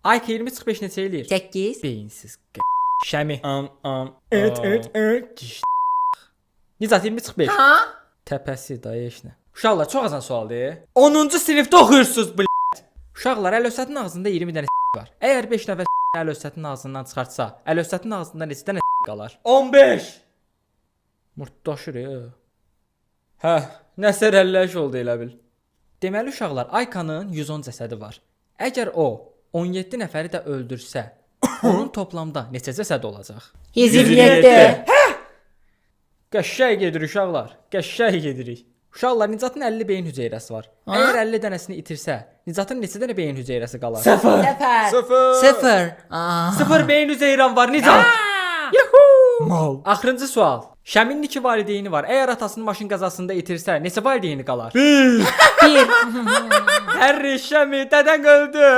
Ayk 20-45 neçə eləyir? 8. Beyinsiz Şəmi. Nicat 20-45. Ha? Təpəsi dayı eşnə. Uşaqlar çox asan sualdır. 10-cu sinifdə oxuyursunuz bu. Uşaqlar Əlövsətin ağzında 20 dənə var. Əgər 5 nəfər Əlövsətin ağzından çıxartsa, Əlövsətin ağzında neçə dənə qalar? 15. Murtdaşır ya. Hə, nəsə rəlləş oldu elə bil. Deməli uşaqlar, Aykanın 110 cəsədi var. Əgər o 17 nəfəri də öldürsə, onun toplamda neçə cəsəd olacaq? 127. Qəşəng gedir uşaqlar. Qəşəng gedirik. Uşaqlar, Nicatın 50 beyin hüceyrəsi var. Əgər 50 dənəsini itirsə, Nicatın neçə dənə beyin hüceyrəsi qalar? 0. 0. 0 beyin hüceyrən var Nicat. Yuhu! Mal. Axırıncı sual. Şəmin 2 valideyni var. Əgər atasını maşın qəzasında itirsə, neçə valideyni qalar? 1. Hər Şəmi dədən öldü.